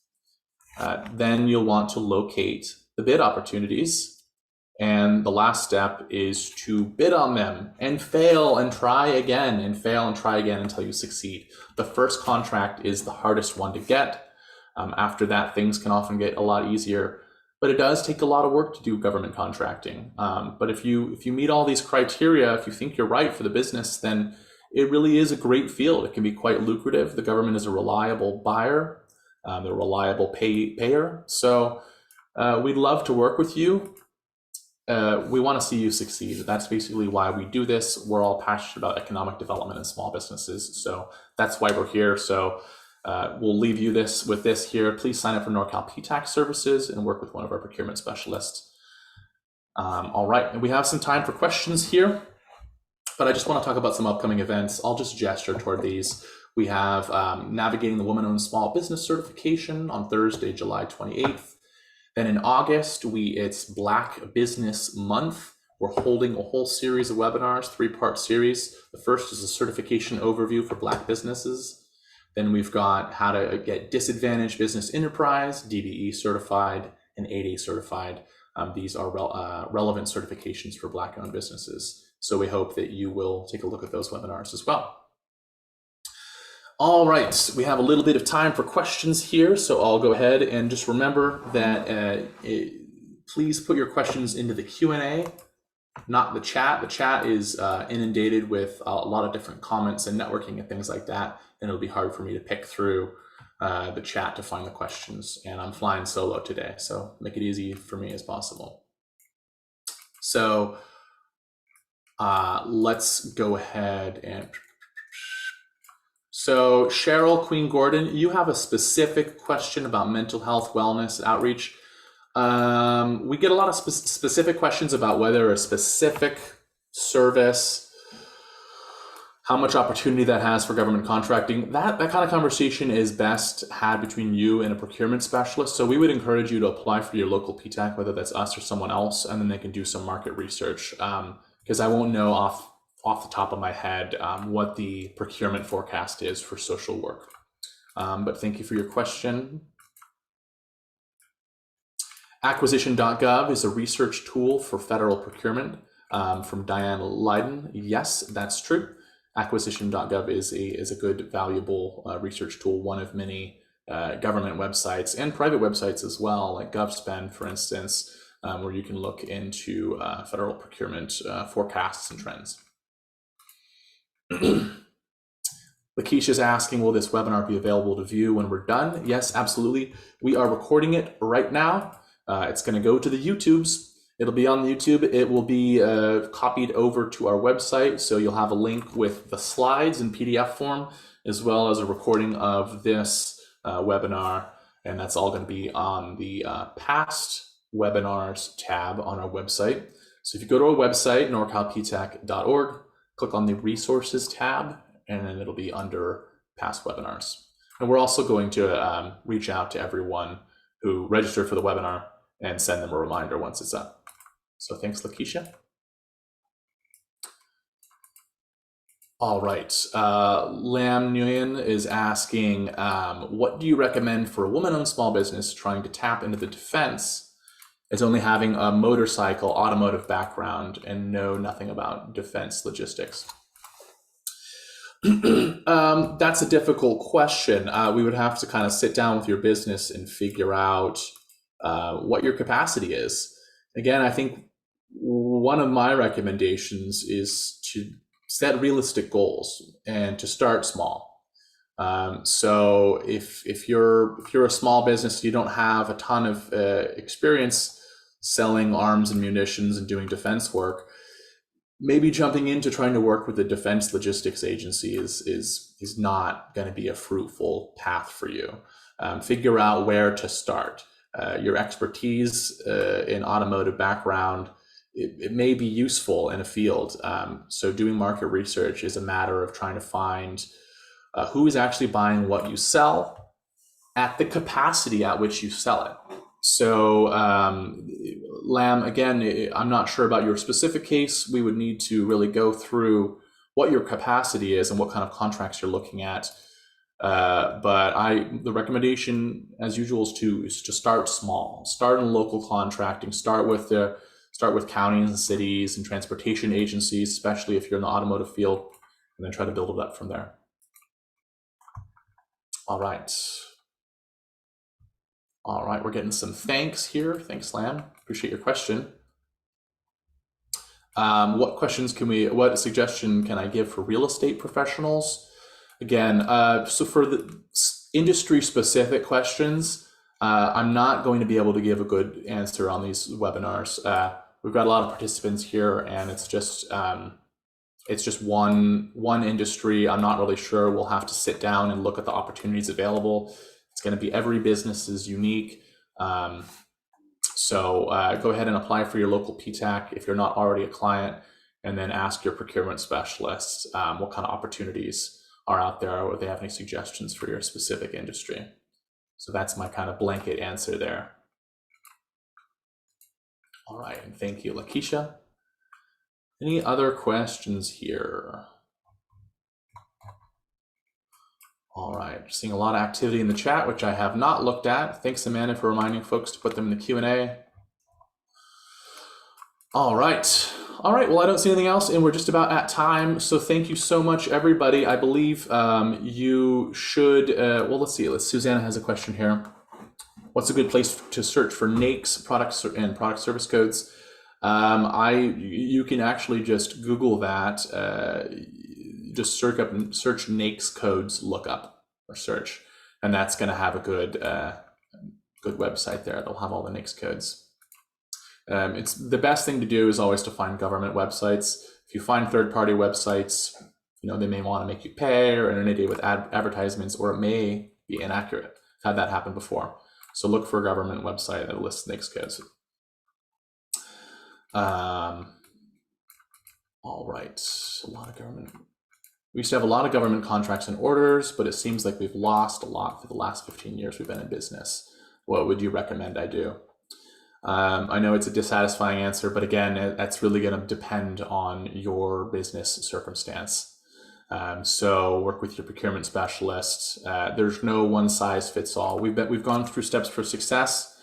Then you'll want to locate the bid opportunities. And the last step is to bid on them and fail and try again and fail and try again until you succeed. The first contract is the hardest one to get. After that, things can often get a lot easier, but it does take a lot of work to do government contracting. But if you meet all these criteria, if you think you're right for the business, then it really is a great field. It can be quite lucrative. The government is a reliable buyer, they're a reliable payer. So we'd love to work with you. We want to see you succeed. That's basically why we do this. We're all passionate about economic development and small businesses. So that's why we're here. So we'll leave you with this here. Please sign up for Norcal PTAC services and work with one of our procurement specialists. All right, and we have some time for questions here. But I just want to talk about some upcoming events. I'll just gesture toward these. We have Navigating the Woman-Owned Small Business Certification on Thursday, July 28th. Then in August, it's Black Business Month. We're holding a whole series of webinars, 3-part series. The first is a certification overview for Black businesses. Then we've got how to get Disadvantaged Business Enterprise, DBE certified, and 8A certified. These are relevant certifications for Black-owned businesses. So we hope that you will take a look at those webinars as well. All right, we have a little bit of time for questions here, so I'll go ahead and just remember that please put your questions into the Q&A, not the chat. The chat is inundated with a lot of different comments and networking and things like that, and it'll be hard for me to pick through the chat to find the questions. And I'm flying solo today, so make it easy for me as possible. So let's go ahead and... So Cheryl Queen Gordon, you have a specific question about mental health, wellness, outreach. We get a lot of specific questions about whether a specific service, how much opportunity that has for government contracting. That kind of conversation is best had between you and a procurement specialist. So we would encourage you to apply for your local PTAC, whether that's us or someone else, and then they can do some market research. Because I won't know off the top of my head what the procurement forecast is for social work. But thank you for your question. Acquisition.gov is a research tool for federal procurement from Diane Leiden. Yes, that's true. Acquisition.gov is a good, valuable research tool, one of many government websites and private websites as well, like GovSpend, for instance, where you can look into federal procurement forecasts and trends. Lakeisha's asking, will this webinar be available to view when we're done? Yes, absolutely. We are recording it right now. It's going to go to the YouTubes. It'll be on YouTube. It will be copied over to our website. So you'll have a link with the slides in PDF form, as well as a recording of this webinar. And that's all going to be on the past webinars tab on our website. So if you go to our website, norcalptac.org, click on the resources tab, and then it'll be under past webinars. And we're also going to reach out to everyone who registered for the webinar and send them a reminder once it's up. So thanks, Lakeisha. All right, Lam Nguyen is asking, what do you recommend for a woman-owned small business trying to tap into the defense as only having a motorcycle automotive background and know nothing about defense logistics? That's a difficult question. We would have to kind of sit down with your business and figure out what your capacity is. Again, I think one of my recommendations is to set realistic goals and to start small. So if you're a small business, you don't have a ton of experience selling arms and munitions and doing defense work, maybe jumping into trying to work with a defense logistics agency is not going to be a fruitful path for you. Figure out where to start. Your expertise in automotive background, it may be useful in a field. So doing market research is a matter of trying to find who is actually buying what you sell at the capacity at which you sell it. So Lam, again, I'm not sure about your specific case. We would need to really go through what your capacity is and what kind of contracts you're looking at. But the recommendation, as usual, is to start small. Start in local contracting. Start with counties and cities and transportation agencies, especially if you're in the automotive field, and then try to build it up from there. All right. All right, we're getting some thanks here. Thanks, Lam. Appreciate your question. What suggestion can I give for real estate professionals? Again, so for the industry-specific questions, I'm not going to be able to give a good answer on these webinars. We've got a lot of participants here, and it's just one industry. I'm not really sure. We'll have to sit down and look at the opportunities available. It's going to be every business is unique. So go ahead and apply for your local PTAC if you're not already a client, and then ask your procurement specialists what kind of opportunities are out there, or if they have any suggestions for your specific industry. So that's my kind of blanket answer there. All right, and thank you, Lakeisha. Any other questions here? All right, seeing a lot of activity in the chat, which I have not looked at. Thanks, Amanda, for reminding folks to put them in the Q&A. All right. Well, I don't see anything else, and we're just about at time. So thank you so much, everybody. I believe you should, well, let's see. Susanna has a question here. What's a good place to search for NAICS products and product service codes? You can actually just Google that. Just search NAICS codes, look up or search, and that's going to have a good website there. It'll have all the NAICS codes. It's the best thing to do is always to find government websites. If you find third-party websites, they may want to make you pay or inundate with advertisements, or it may be inaccurate. I've had that happen before. So look for a government website that lists NAICS codes. All right, a lot of government. We used to have a lot of government contracts and orders, but it seems like we've lost a lot for the last 15 years we've been in business. What would you recommend I do? I know it's a dissatisfying answer, but again, that's really going to depend on your business circumstance. So work with your procurement specialist. There's no one size fits all. We've gone through steps for success.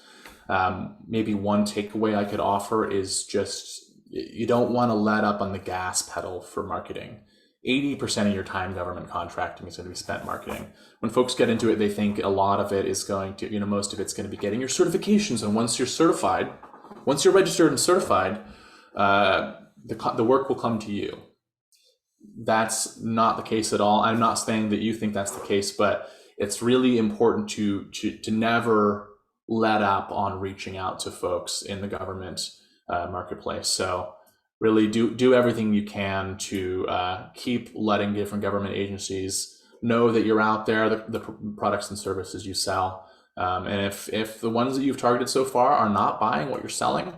Maybe one takeaway I could offer is just, you don't want to let up on the gas pedal for marketing. 80% of your time government contracting is going to be spent marketing. When folks get into it, they think a lot of it is going to, most of it's going to be getting your certifications. And once you're certified, once you're registered and certified, the work will come to you. That's not the case at all. I'm not saying that you think that's the case, but it's really important to never let up on reaching out to folks in the government marketplace. So really do everything you can to keep letting different government agencies know that you're out there, the products and services you sell. And if the ones that you've targeted so far are not buying what you're selling,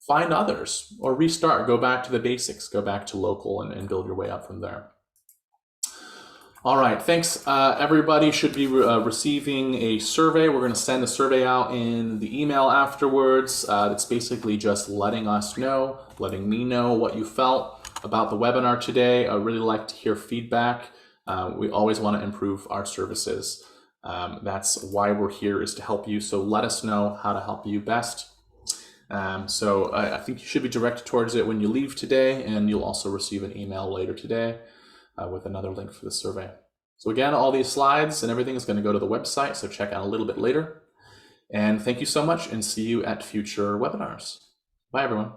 find others or restart, go back to the basics, go back to local and build your way up from there. All right, thanks. Everybody should be receiving a survey. We're going to send the survey out in the email afterwards. It's basically just letting me know what you felt about the webinar today. I really like to hear feedback. We always want to improve our services. That's why we're here, is to help you. So let us know how to help you best. So I think you should be directed towards it when you leave today, and you'll also receive an email later today with another link for the survey. So again, all these slides and everything is going to go to the website, so check out a little bit later. And thank you so much, and see you at future webinars. Bye, everyone.